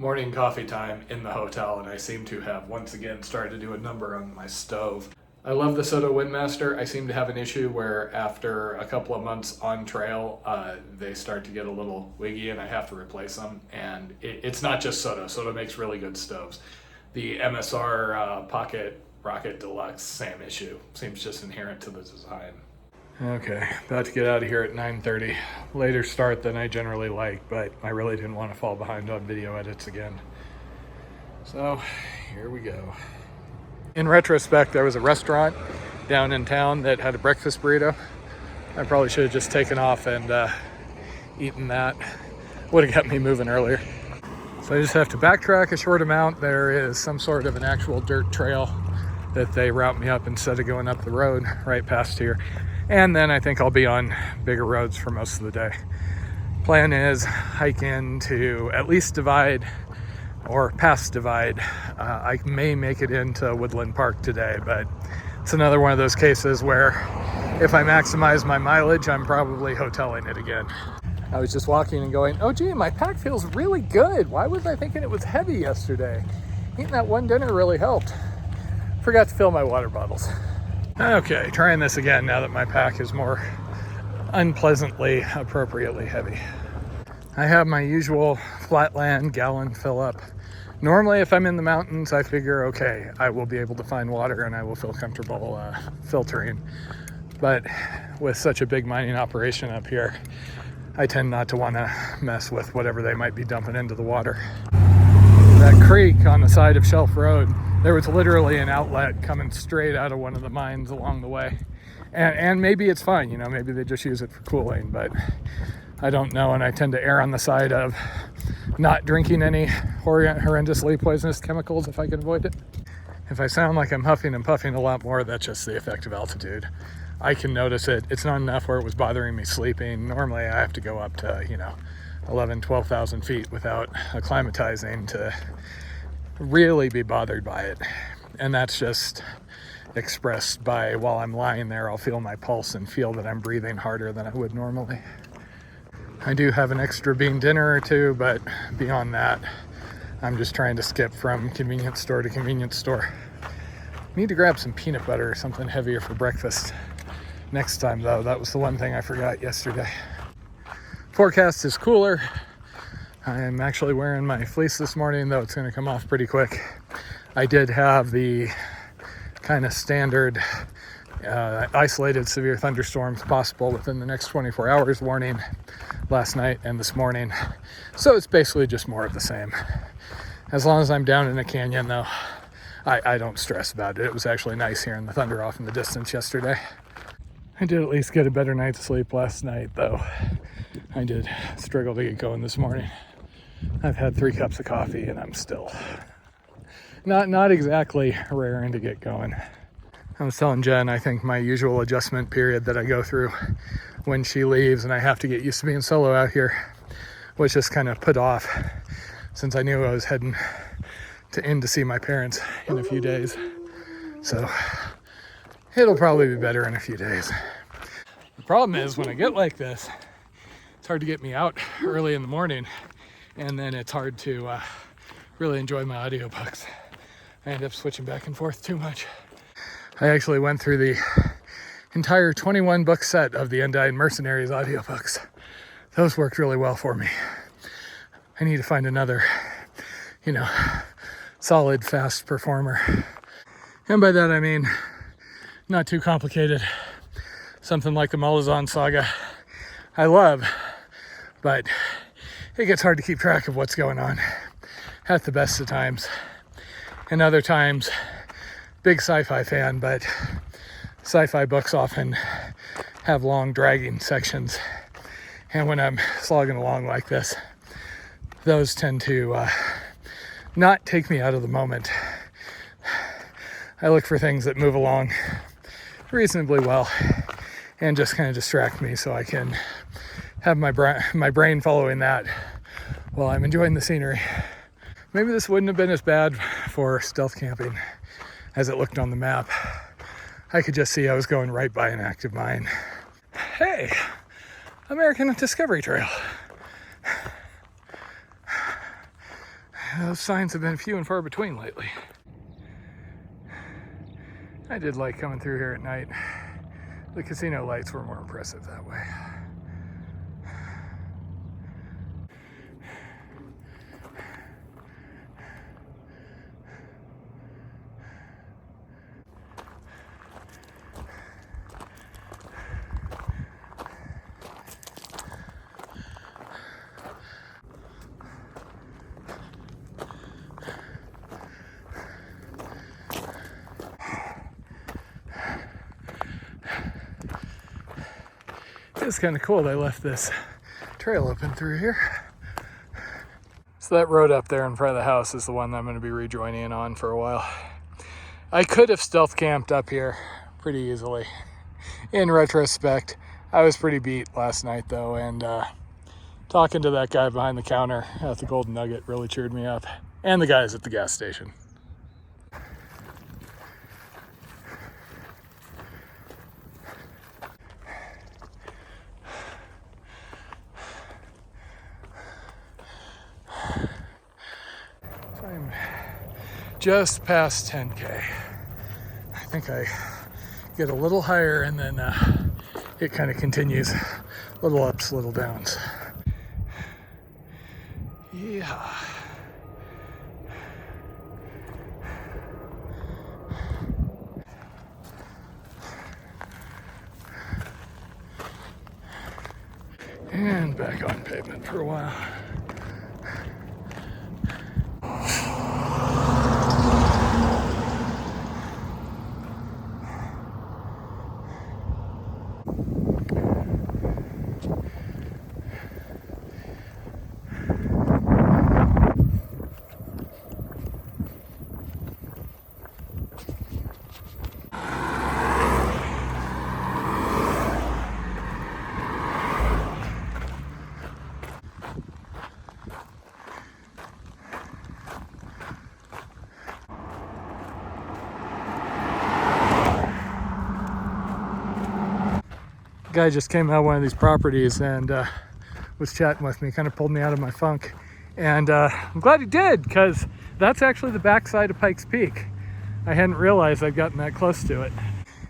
Morning coffee time in the hotel, and I seem to have once again started to do a number on my stove. I love the Soto Windmaster. I seem to have an issue where after a couple of months on trail, they start to get a little wiggy and I have to replace them. And it's not just Soto. Soto makes really good stoves. The MSR Pocket Rocket Deluxe, same issue. Seems just inherent to the design. Okay, about to get out of here at 9:30. Later start than I generally like, but I really didn't want to fall behind on video edits again. So here we go. In retrospect, there was a restaurant down in town that had a breakfast burrito. I probably should have just taken off and eaten that. Would have got me moving earlier. So I just have to backtrack a short amount. There is some sort of an actual dirt trail that they route me up instead of going up the road right past here. And then I think I'll be on bigger roads for most of the day. Plan is hike into at least Divide or past Divide. I may make it into Woodland Park today, but it's another one of those cases where if I maximize my mileage, I'm probably hoteling it again. I was just walking and going, oh gee, my pack feels really good. Why was I thinking it was heavy yesterday? Eating that one dinner really helped. Forgot to fill my water bottles. Okay, trying this again now that my pack is more unpleasantly, appropriately heavy. I have my usual flatland gallon fill up. Normally, if I'm in the mountains, I figure, okay, I will be able to find water and I will feel comfortable filtering. But with such a big mining operation up here, I tend not to want to mess with whatever they might be dumping into the water. That creek on the side of Shelf Road, there was literally an outlet coming straight out of one of the mines along the way. And maybe it's fine, maybe they just use it for cooling, but I don't know. And I tend to err on the side of not drinking any horrendously poisonous chemicals if I can avoid it. If I sound like I'm huffing and puffing a lot more, that's just the effect of altitude. I can notice it. It's not enough where it was bothering me sleeping. Normally I have to go up to, 11, 12,000 feet without acclimatizing to really be bothered by it. And that's just expressed by while I'm lying there, I'll feel my pulse and feel that I'm breathing harder than I would normally. I do have an extra bean dinner or two, but beyond that, I'm just trying to skip from convenience store to convenience store. Need to grab some peanut butter or something heavier for breakfast next time though. That was the one thing I forgot yesterday. Forecast is cooler. I am actually wearing my fleece this morning, though it's going to come off pretty quick. I did have the kind of standard isolated severe thunderstorms possible within the next 24 hours warning last night and this morning. So it's basically just more of the same. As long as I'm down in a canyon, though, I don't stress about it. It was actually nice hearing the thunder off in the distance yesterday. I did at least get a better night's sleep last night, though. I did struggle to get going this morning. I've had 3 cups of coffee and I'm still not exactly raring to get going. I was telling Jen, I think my usual adjustment period that I go through when she leaves and I have to get used to being solo out here was just kind of put off since I knew I was heading in to see my parents in a few days. So it'll probably be better in a few days. The problem is when I get like this, it's hard to get me out early in the morning, and then it's hard to really enjoy my audiobooks. I end up switching back and forth too much. I actually went through the entire 21 book set of the Undying Mercenaries audiobooks. Those worked really well for me. I need to find another, solid, fast performer. And by that I mean not too complicated. Something like the Malazan saga I love, but it gets hard to keep track of what's going on at the best of times. And other times, big sci-fi fan, but sci-fi books often have long dragging sections. And when I'm slogging along like this, those tend to not take me out of the moment. I look for things that move along reasonably well and just kind of distract me so I can have my brain following that while I'm enjoying the scenery. Maybe this wouldn't have been as bad for stealth camping as it looked on the map. I could just see I was going right by an active mine. Hey, American Discovery Trail. Those signs have been few and far between lately. I did like coming through here at night. The casino lights were more impressive that way. It's kind of cool they left this trail open through here. So that road up there in front of the house is the one that I'm going to be rejoining in on for a while. I could have stealth camped up here pretty easily. In retrospect, I was pretty beat last night though, and talking to that guy behind the counter at the Golden Nugget really cheered me up. And the guys at the gas station. I'm just past 10K. I think I get a little higher and then it kind of continues. Little ups, little downs. Yeah. And back on pavement for a while. Guy just came out of one of these properties and was chatting with me, kind of pulled me out of my funk, and I'm glad he did, because that's actually the backside of Pikes Peak. I hadn't realized I'd gotten that close to it.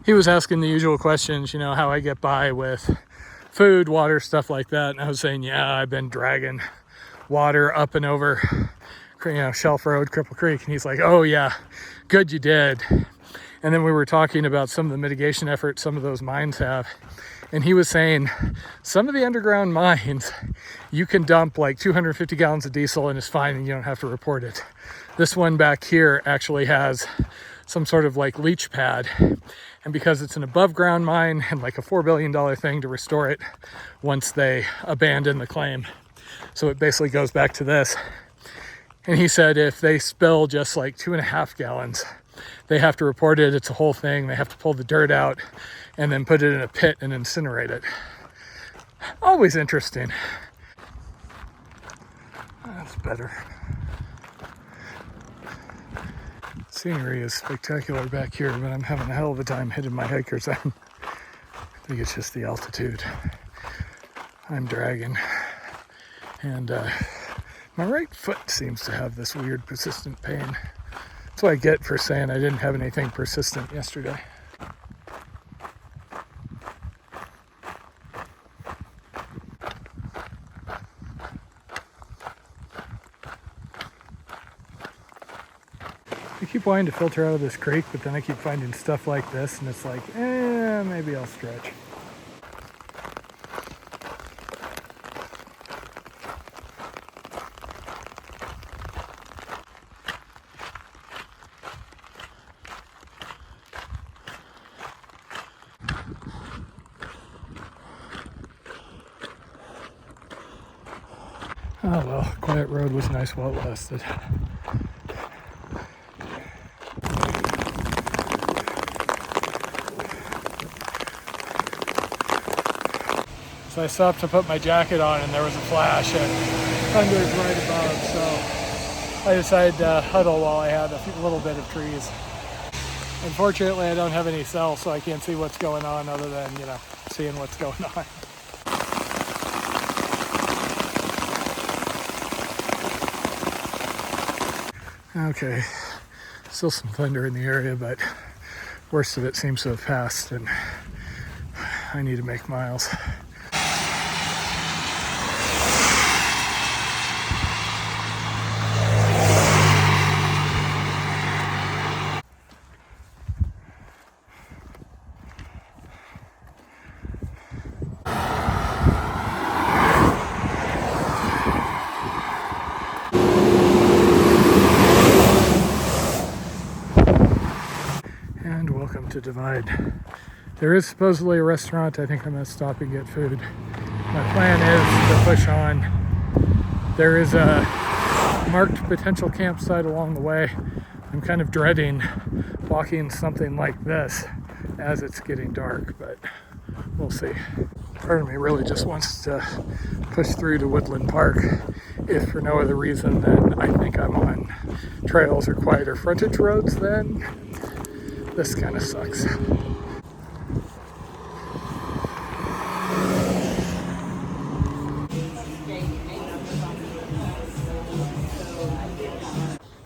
He was asking the usual questions, you know, how I get by with food, water, stuff like that, and I was saying, yeah, I've been dragging water up and over, you know, Shelf Road, Cripple Creek, and he's like, oh yeah, good you did. And then we were talking about some of the mitigation efforts some of those mines have. And he was saying some of the underground mines, you can dump like 250 gallons of diesel and it's fine and you don't have to report it. This one back here actually has some sort of like leach pad. And because it's an above ground mine and like a $4 billion thing to restore it once they abandon the claim. So it basically goes back to this. And he said if they spill just like 2.5 gallons, they have to report it. It's a whole thing. They have to pull the dirt out and then put it in a pit and incinerate it. Always interesting. That's better. Scenery is spectacular back here, but I'm having a hell of a time hitting my hikers in. I think it's just the altitude. I'm dragging. And my right foot seems to have this weird persistent pain. That's what I get for saying I didn't have anything persistent yesterday. I keep wanting to filter out of this creek, but then I keep finding stuff like this, and it's like, maybe I'll stretch. Oh well, quiet road was nice while it lasted. So I stopped to put my jacket on and there was a flash and thunder's right above, so I decided to huddle while I had a little bit of trees. Unfortunately, I don't have any cell, so I can't see what's going on other than, you know, seeing what's going on. Okay, still some thunder in the area, but worst of it seems to have passed, and I need to make miles. And welcome to Divide. There is supposedly a restaurant. I think I'm going to stop and get food. My plan is to push on. There is a marked potential campsite along the way. I'm kind of dreading walking something like this as it's getting dark, but we'll see. Part of me really just wants to push through to Woodland Park, if for no other reason than I think I'm on trails or quieter frontage roads then. This kind of sucks.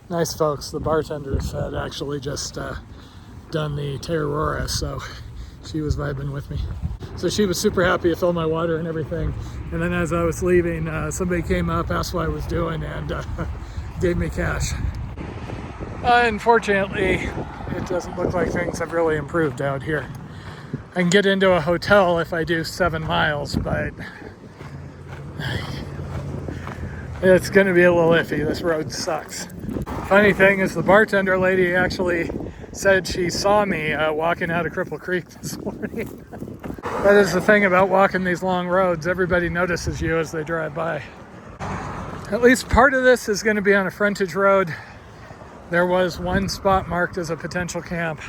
Nice folks. The bartenders had actually just done the Terrora, so she was vibing with me. So she was super happy to fill my water and everything. And then as I was leaving, somebody came up, asked what I was doing, and gave me cash. Unfortunately, it doesn't look like things have really improved out here. I can get into a hotel if I do 7 miles, but it's going to be a little iffy. This road sucks. Funny thing is, the bartender lady actually said she saw me walking out of Cripple Creek this morning. That is the thing about walking these long roads. Everybody notices you as they drive by. At least part of this is going to be on a frontage road. There was one spot marked as a potential camp.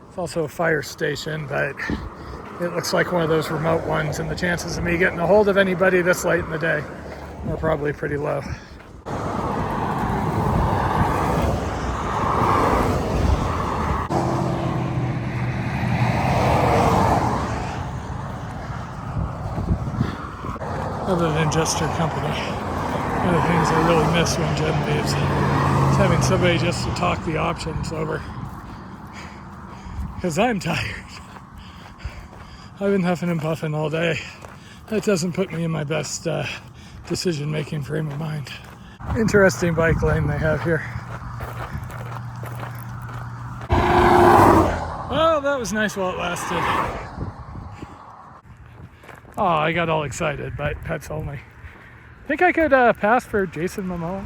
It's also a fire station, but it looks like one of those remote ones, and the chances of me getting a hold of anybody this late in the day are probably pretty low. Other than just her company, one of the things I really miss when Jen leaves is having somebody just to talk the options over. Because I'm tired. I've been huffing and puffing all day. That doesn't put me in my best decision-making frame of mind. Interesting bike lane they have here. Well, that was nice while it lasted. Oh, I got all excited, but pets only. Think I could pass for Jason Momoa?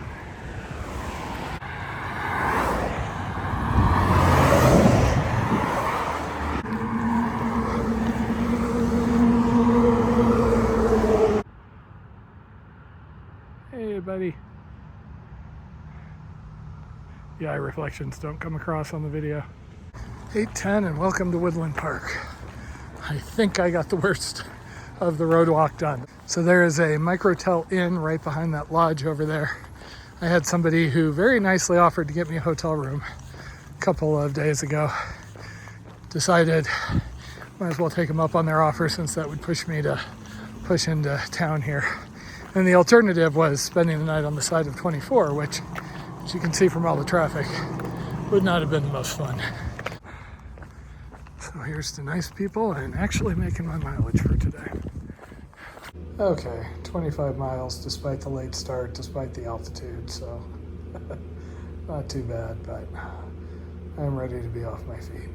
Hey, buddy. The eye reflections don't come across on the video. 8:10 and welcome to Woodland Park. I think I got the worst of the road walk done. So there is a Microtel Inn right behind that lodge over there. I had somebody who very nicely offered to get me a hotel room a couple of days ago. Decided might as well take them up on their offer, since that would push me to push into town here. And the alternative was spending the night on the side of 24, which, as you can see from all the traffic, would not have been the most fun. So here's to nice people and actually making my mileage for today. Okay, 25 miles despite the late start, despite the altitude, so not too bad, but I'm ready to be off my feet.